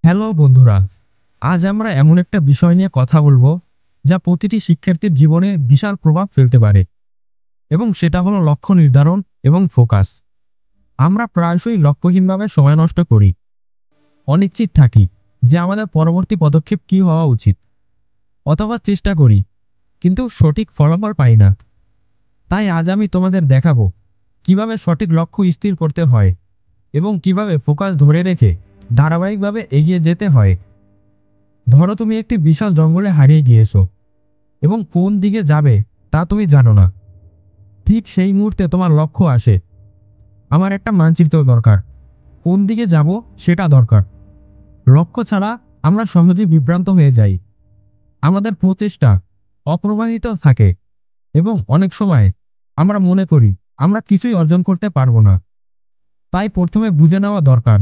Hello বন্ধুরা, আজ আমরা এমন একটা বিষয় নিয়ে কথা বলবো যা প্রতিটি শিক্ষার্থীর জীবনে বিশাল প্রভাব ফেলতে পারে এবং সেটা হলো লক্ষ্য নির্ধারণ এবং ফোকাস। আমরা প্রায়শই লক্ষ্যহীনভাবে সময় নষ্ট করি, অনিশ্চিত থাকি যে আমাদের পরবর্তী পদক্ষেপ কী হওয়া উচিত, অথবা চেষ্টা করি কিন্তু সঠিক ফলাফল পাই না। তাই আজ আমি তোমাদের দেখাবো কিভাবে সঠিক লক্ষ্য স্থির করতে হয় এবং কিভাবে ফোকাস ধরে রেখে ধারাবাহিকভাবে এগিয়ে যেতে হয়। ধরো তুমি একটি বিশাল জঙ্গলে হারিয়ে গিয়েছো এবং কোন দিকে যাবে তা তুমি জানো না। ঠিক সেই মুহূর্তে তোমার লক্ষ্য আসে, আমার একটা মানচিত্র দরকার, কোন দিকে যাব সেটা দরকার। লক্ষ্য ছাড়া আমরা সহজেই বিভ্রান্ত হয়ে যাই, আমাদের প্রচেষ্টা অপ্রমাণিত থাকে এবং অনেক সময় আমরা মনে করি আমরা কিছুই অর্জন করতে পারবো না। তাই প্রথমে বুঝে নেওয়া দরকার,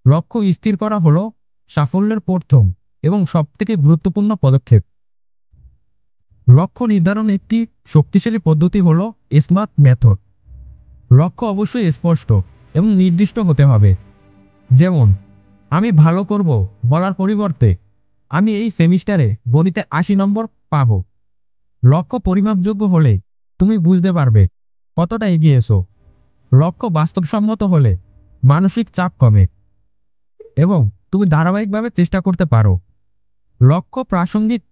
লক্ষ্য স্থির করা হলো সাফল্যের প্রথম এবং সবথেকে গুরুত্বপূর্ণ পদক্ষেপ। লক্ষ্য নির্ধারণ একটি শক্তিশালী পদ্ধতি হলো স্মার্ট মেথড। লক্ষ্য অবশ্যই স্পষ্ট এবং নির্দিষ্ট হতে হবে। যেমন, আমি ভালো করব বলার পরিবর্তে আমি এই সেমিস্টারে গণিতে ৮০ নম্বর পাবো। লক্ষ্য পরিমাপযোগ্য হলে তুমি বুঝতে পারবে কতটা এগিয়েছো। লক্ষ্য বাস্তবসম্মত হলে মানসিক চাপ কমে এবং তুমি ধারাবাহিকভাবে চেষ্টা করতে পারো। লক্ষ্য প্রাসঙ্গিক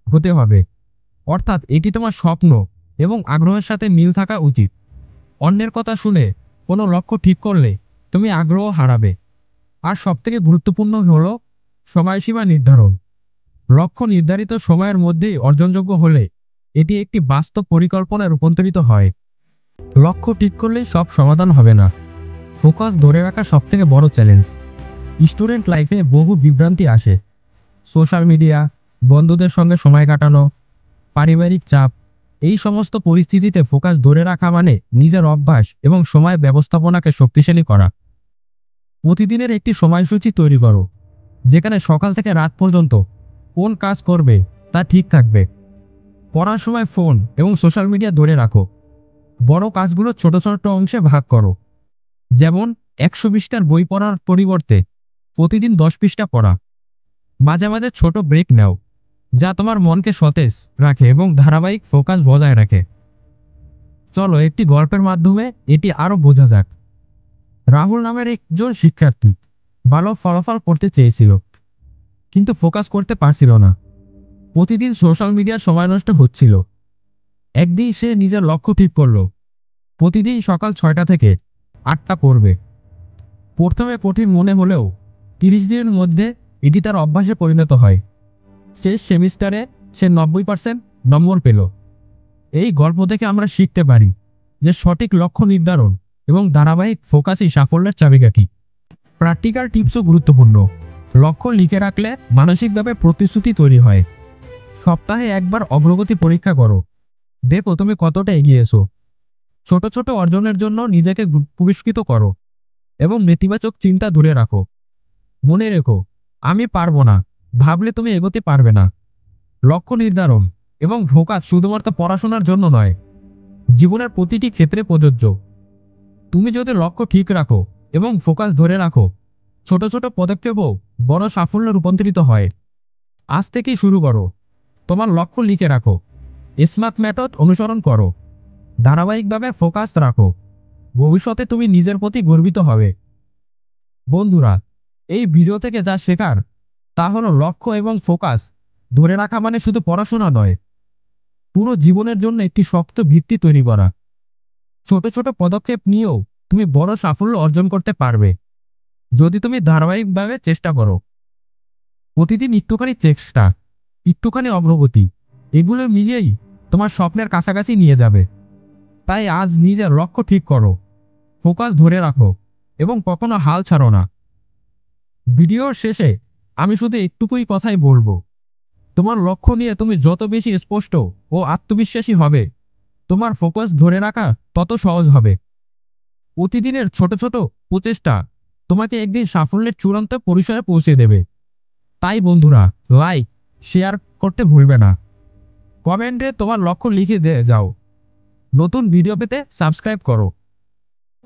হতে হবে, অর্থাৎ এটি তোমার স্বপ্ন এবং আগ্রহের সাথে মিল থাকা উচিত। অন্যের কথা শুনে কোনো লক্ষ্য ঠিক করলে তুমি আগ্রহ হারাবে। আর সবথেকে গুরুত্বপূর্ণ হলো সময়সীমা নির্ধারণ। লক্ষ্য নির্ধারিত সময়ের মধ্যেই অর্জনযোগ্য হলে এটি একটি বাস্তব পরিকল্পনায় রূপান্তরিত হয়। লক্ষ্য ঠিক করলেই সব সমাধান হবে না, ফোকাস ধরে রাখা সবথেকে বড় চ্যালেঞ্জ। স্টুডেন্ট লাইফে বহু বিভ্রান্তি আসে, সোশ্যাল মিডিয়া, বন্ধুদের সঙ্গে সময় কাটানো, পারিবারিক চাপ। এই সমস্ত পরিস্থিতিতে ফোকাস ধরে রাখা মানে নিজের অভ্যাস এবং সময় ব্যবস্থাপনাকে শক্তিশালী করা। প্রতিদিনের একটি সময়সূচি তৈরি করো, যেখানে সকাল থেকে রাত পর্যন্ত কোন কাজ করবে তা ঠিক থাকবে। পড়ার সময় ফোন এবং সোশ্যাল মিডিয়া দূরে রাখো। বড় কাজগুলো ছোট ছোট অংশে ভাগ করো, যেমন ১২০টার বই পড়ার পরিবর্তে প্রতিদিন ১০ পৃষ্ঠা পড়া। মাঝে মাঝে ছোট ব্রেক নাও, যা তোমার মনকে সতেজ রাখে এবং ধারাবাহিক ফোকাস বজায় রাখে। চলো একটি গল্পের মাধ্যমে এটি আরও বোঝা যাক। রাহুল নামের একজন শিক্ষার্থী ভালো ফলাফল করতে চেয়েছিল, কিন্তু ফোকাস করতে পারছিল না। প্রতিদিন সোশ্যাল মিডিয়ার সময় নষ্ট হচ্ছিল। একদিন সে নিজের লক্ষ্য ঠিক করলো, প্রতিদিন সকাল ৬টা থেকে ৮টা পড়বে। প্রথমে কঠিন মনে হলেও ৩০ দিনের মধ্যে এটি তার অভ্যাসে পরিণত হয়। শেষ সেমিস্টারে সে ৯০% নম্বর পেল। এই গল্প থেকে আমরা শিখতে পারি যে সঠিক লক্ষ্য নির্ধারণ এবং ধারাবাহিক ফোকাসই সাফল্যের চাবিকাঠি। প্র্যাকটিক্যাল টিপসও গুরুত্বপূর্ণ। লক্ষ্য লিখে রাখলে মানসিকভাবে প্রতিশ্রুতি তৈরি হয়। সপ্তাহে একবার অগ্রগতি পরীক্ষা করো, দেখো তুমি কতটা এগিয়েছো। ছোট ছোট অর্জনের জন্য নিজেকে পুরস্কৃত করো এবং নেতিবাচক চিন্তা দূরে রাখো। মনে রেখো, আমি পারবো না ভাবলে তুমি এগোতে পারবে না। লক্ষ্য নির্ধারণ এবং ফোকাস শুধুমাত্র পড়াশোনার জন্য নয়, জীবনের প্রতিটি ক্ষেত্রে প্রযোজ্য। তুমি যদি লক্ষ্য ঠিক রাখো এবং ফোকাস ধরে রাখো, ছোট ছোট পদক্ষেপও বড় সাফল্যে রূপান্তরিত হয়। আজ থেকেই শুরু করো, তোমার লক্ষ্য লিখে রাখো, স্মার্ট মেথড অনুসরণ করো, ধারাবাহিকভাবে ফোকাস রাখো। ভবিষ্যতে তুমি নিজের প্রতি গর্বিত হবে। বন্ধুরা, এই ভিডিও থেকে যা শেখার তা হলো লক্ষ্য এবং ফোকাস ধরে রাখা মানে শুধু পড়াশোনা নয়, পুরো জীবনের জন্য একটি শক্ত ভিত্তি তৈরি করা। ছোট ছোট পদক্ষেপ নিয়েও তুমি বড় সাফল্য অর্জন করতে পারবে যদি তুমি ধারাবাহিকভাবে চেষ্টা করো। প্রতিদিন একটুখানি চেষ্টা, একটুখানি অগ্রগতি, এগুলো মিলিয়েই তোমার স্বপ্নের কাছাকাছি নিয়ে যাবে। তাই আজ নিজের লক্ষ্য ঠিক করো, ফোকাস ধরে রাখো এবং কখনো হাল ছাড়ো না। ভিডিওর শেষে আমি শুধু একটুকুই কথাই বলবো, তোমার লক্ষ্য নিয়ে তুমি যত বেশি স্পষ্ট ও আত্মবিশ্বাসী হবে, তোমার ফোকাস ধরে রাখা তত সহজ হবে। প্রতিদিনের ছোট ছোট প্রচেষ্টা তোমাকে একদিন সাফল্যের চূড়ান্ত পরিসরে পৌঁছে দেবে। তাই বন্ধুরা, লাইক, শেয়ার করতে ভুলবে না। কমেন্টে তোমার লক্ষ্য লিখে দিয়ে যাও। নতুন ভিডিও পেতে সাবস্ক্রাইব করো।